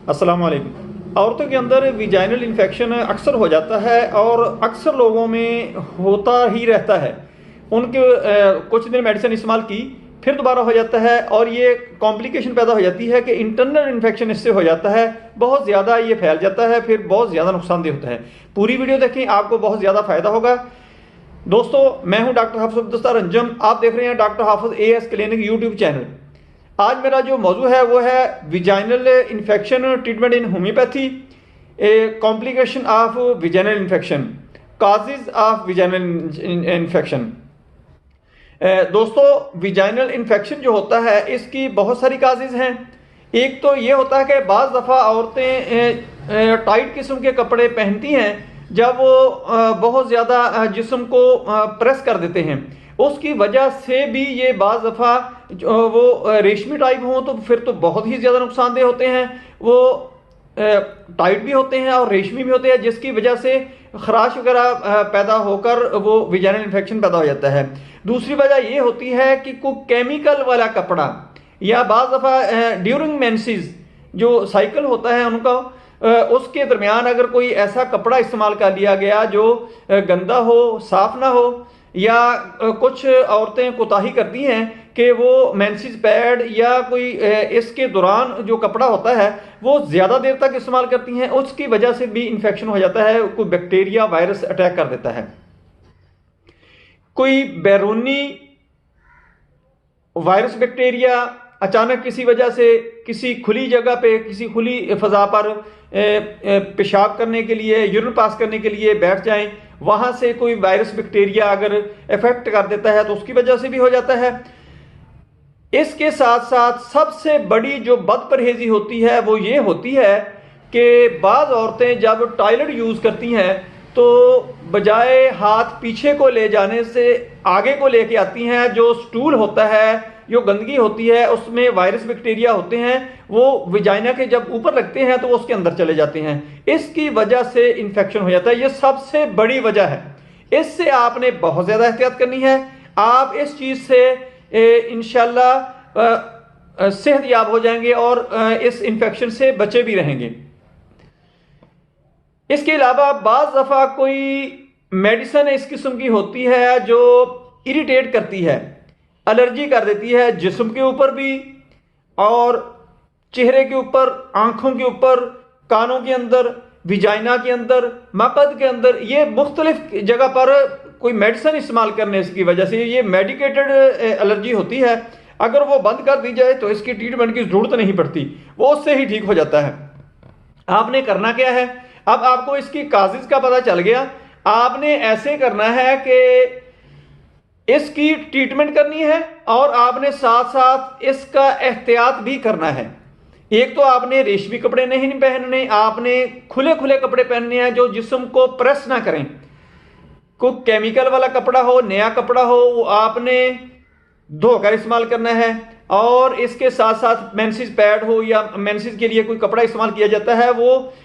अस्सलाम वालेकुम। औरतों के अंदर विजाइनल इन्फेक्शन अक्सर हो जाता है और अक्सर लोगों में होता ही रहता है। उनके कुछ दिन मेडिसिन इस्तेमाल की, फिर दोबारा हो जाता है और ये कॉम्प्लिकेशन पैदा हो जाती है कि इंटरनल इन्फेक्शन इससे हो जाता है, बहुत ज़्यादा ये फैल जाता है, फिर बहुत ज़्यादा नुकसानदेह होता है। पूरी वीडियो देखें, आपको बहुत ज़्यादा फ़ायदा होगा। दोस्तों, मैं हूं डॉक्टर हाफिज अब्दुल अंजम, आप देख रहे हैं डॉक्टर हाफिज एएस क्लिनिक यूट्यूब चैनल। आज मेरा जो मौजू है वो है vaginal infection treatment in homeopathy, A complication of vaginal infection, causes of vaginal infection. दोस्तों, विजाइनल इन्फेक्शन जो होता है इसकी बहुत सारी काजेज हैं। एक तो ये होता है कि बाज़ दफ़ा औरतें टाइट किस्म के कपड़े पहनती हैं, जब वो बहुत ज़्यादा जिस्म को प्रेस कर देते हैं, उसकी वजह से भी ये बाज़ दफ़ा वो रेशमी टाइप हों तो फिर तो बहुत ही ज़्यादा नुकसानदेह होते हैं। वो टाइट भी होते हैं और रेशमी भी होते हैं, जिसकी वजह से खराश वगैरह पैदा होकर वो विजाइनल इन्फेक्शन पैदा हो जाता है। दूसरी वजह ये होती है कि कोई केमिकल वाला कपड़ा या बाज़ दफ़ा ड्यूरिंग मेंसेस जो साइकिल होता है उनका, उसके दरमियान अगर कोई ऐसा कपड़ा इस्तेमाल कर लिया गया जो गंदा हो, साफ ना हो, या कुछ औरतें कोताही करती हैं कि वो मेंसेस पैड या कोई इसके दौरान जो कपड़ा होता है वो ज़्यादा देर तक इस्तेमाल करती हैं, उसकी वजह से भी इन्फेक्शन हो जाता है, कोई बैक्टीरिया वायरस अटैक कर देता है। कोई बैरूनी वायरस बैक्टीरिया अचानक किसी वजह से किसी खुली जगह पे, किसी खुली फ़ज़ा पर पेशाब करने के लिए, यूरिन पास करने के लिए बैठ जाएं, वहाँ से कोई वायरस बैक्टीरिया अगर इफेक्ट कर देता है तो उसकी वजह से भी हो जाता है। इसके साथ साथ सबसे बड़ी जो बदपरहेजी होती है वो ये होती है कि बाज़ औरतें जब टॉयलेट यूज़ करती हैं तो बजाय हाथ पीछे को ले जाने से आगे को लेके आती हैं। जो स्टूल होता है, जो गंदगी होती है, उसमें वायरस बैक्टीरिया होते हैं, वो विजाइना के जब ऊपर लगते हैं तो वो उसके अंदर चले जाते हैं। इसकी वजह से इन्फेक्शन हो जाता है। ये सबसे बड़ी वजह है। इससे आपने बहुत ज़्यादा एहतियात करनी है। आप इस चीज़ से इंशाल्लाह सेहतयाब हो जाएंगे और इस इन्फेक्शन से बचे भी रहेंगे। इसके अलावा बाज़ दफ़ा कोई मेडिसिन इस किस्म की होती है जो इरिटेट करती है, एलर्जी कर देती है, जिस्म के ऊपर भी और चेहरे के ऊपर, आंखों के ऊपर, कानों के अंदर, विजाइना के अंदर, मकद के अंदर, ये मुख्तलिफ जगह पर कोई मेडिसिन इस्तेमाल करने की वजह से ये मेडिकेटेड एलर्जी होती है। अगर वो बंद कर दी जाए तो इसकी ट्रीटमेंट की ज़रूरत नहीं पड़ती, वो उससे ही ठीक हो जाता है। आपने करना क्या है? अब आपको इसकी काजेज का पता चल गया। आपने ऐसे करना है कि इसकी ट्रीटमेंट करनी है और आपने साथ साथ इसका एहतियात भी करना है। एक तो आपने रेशमी कपड़े नहीं पहनने, आपने खुले खुले कपड़े पहनने हैं जो जिस्म को प्रेस ना करें। कोई केमिकल वाला कपड़ा हो, नया कपड़ा हो, वो आपने धोकर इस्तेमाल करना है। और इसके साथ साथ मेंसेस पैड हो या मेंसेस के लिए कोई कपड़ा इस्तेमाल किया जाता है, वो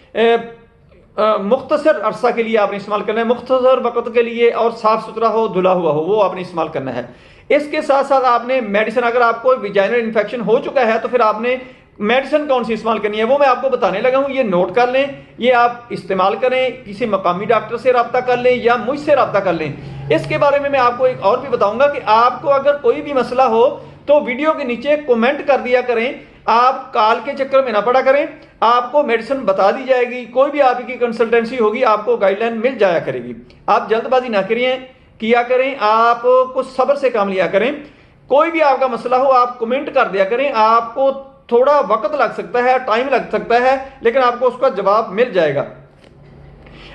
मुख्तसर अरसा के लिए आपने इस्तेमाल करना है, मुख्तसर वक़्त के लिए, और साफ़ सुथरा हो, धुला हुआ हो, वो आपने इस्तेमाल करना है। इसके साथ साथ आपने मेडिसिन, अगर आपको विजाइनल इन्फेक्शन हो चुका है तो फिर आपने मेडिसिन कौन सी इस्तेमाल करनी है वो मैं आपको बताने लगा हूँ। ये नोट कर लें, ये आप इस्तेमाल करें, किसी मकामी डॉक्टर से रब्ता कर लें या मुझसे रब्ता कर लें। इसके बारे में मैं आपको एक और भी बताऊँगा कि आपको अगर कोई भी मसला हो तो वीडियो के नीचे कमेंट कर दिया करें। आप कॉल के चक्कर में ना पड़ा करें, आपको मेडिसिन बता दी जाएगी, कोई भी आपकी कंसल्टेंसी होगी, आपको गाइडलाइन मिल जाया करेगी। आप जल्दबाजी ना किया करें, आप कुछ सब्र से काम लिया करें। कोई भी आपका मसला हो आप कमेंट कर दिया करें। आपको थोड़ा वक्त लग सकता है, टाइम लग सकता है, लेकिन आपको उसका जवाब मिल जाएगा।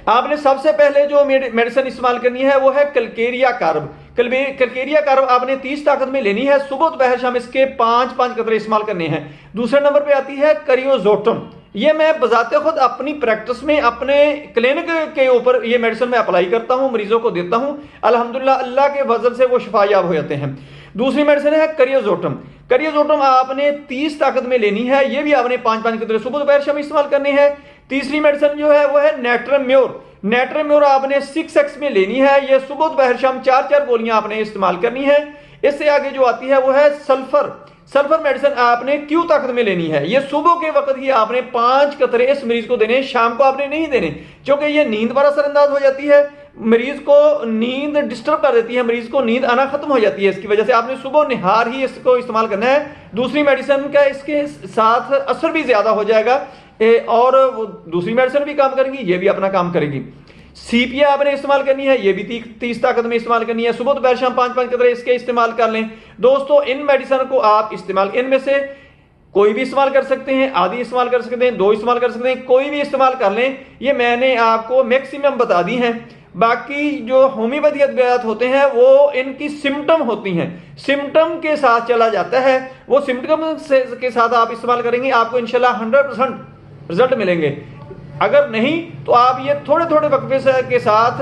आपने सबसे पहले जो मेडिसिन इस्तेमाल करनी है वो है कलकेरिया कार्ब। कलकेरिया कार्ब आपने 30 ताकत में लेनी है। सुबह दोपहर शाम इसके 5-5 कतरे इस्तेमाल करने हैं। दूसरे नंबर पे आती है करियोजोटम। ये मैं बजाते खुद अपनी प्रैक्टिस में, अपने क्लिनिक के ऊपर ये मेडिसिन मैं अप्लाई करता हूँ, मरीजों को देता हूँ। अल्हम्दुलिल्लाह अल्लाह के फजल से वो शिफायाब हो जाते हैं। दूसरी मेडिसिन है करियोजोटम। करियोजोटम आपने 30 ताकत में लेनी है। ये भी आपने 5-5 कतरे सुबह दोपहर शाम इस्तेमाल करने हैं। तीसरी मेडिसिन जो है वो है नेट्रम्योर। नेट्रम्योर आपने 6x में लेनी है। ये सुबह दोपहर शाम 4-4 गोलियां आपने इस्तेमाल करनी है। इससे आगे जो आती है वो है सल्फर। सल्फर मेडिसिन आपने क्यों ताकत में लेनी है? ये सुबह के वक्त ही आपने 5 कतरे इस मरीज को देने, शाम को आपने नहीं देने, क्योंकि ये नींद पर असरअंदाज हो जाती है, मरीज को नींद डिस्टर्ब कर देती है, मरीज को नींद आना खत्म हो जाती है। इसकी वजह से आपने सुबह निहार ही इसको इस्तेमाल करना है। दूसरी मेडिसिन का इसके साथ असर भी ज्यादा हो जाएगा और वो दूसरी मेडिसिन भी काम करेंगी, ये भी अपना काम करेगी। सीपिया आपने इस्तेमाल करनी है, ये भी 30 ताकत में इस्तेमाल करनी है। सुबह दोपहर शाम 5-5 कतरे इसके इस्तेमाल कर लें। दोस्तों इन मेडिसिन को आप इस्तेमाल, इनमें से कोई भी इस्तेमाल कर सकते हैं, आधी इस्तेमाल कर सकते हैं, 2 इस्तेमाल कर सकते हैं, कोई भी इस्तेमाल कर लें। ये मैंने आपको मैक्सिमम बता दी हैं। बाकी जो होम्योपैथी अद्वियात होते हैं वो इनकी सिम्टम होती हैं, सिम्टम के साथ चला जाता है, वो सिम्टम के साथ आप इस्तेमाल करेंगे, आपको इंशाल्लाह 100% रिजल्ट मिलेंगे। अगर नहीं तो आप ये थोड़े थोड़े वक्फे के साथ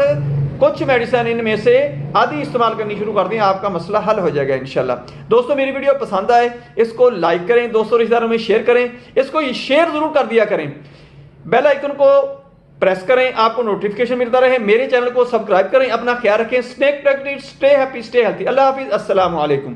कुछ मेडिसिन इनमें से आदि इस्तेमाल करनी शुरू कर दें, आपका मसला हल हो जाएगा इंशाल्लाह। दोस्तों मेरी वीडियो पसंद आए इसको लाइक करें, दोस्तों रिश्तेदारों में शेयर करें, इसको शेयर जरूर कर दिया करें, बेल आइकन को प्रेस करें, आपको नोटिफिकेशन मिलता रहे। मेरे चैनल को सब्सक्राइब करें, अपना ख्याल रखें। Snake practice, stay happy, stay healthy. अल्लाह हाफिज, अस्सलाम वालेकुम।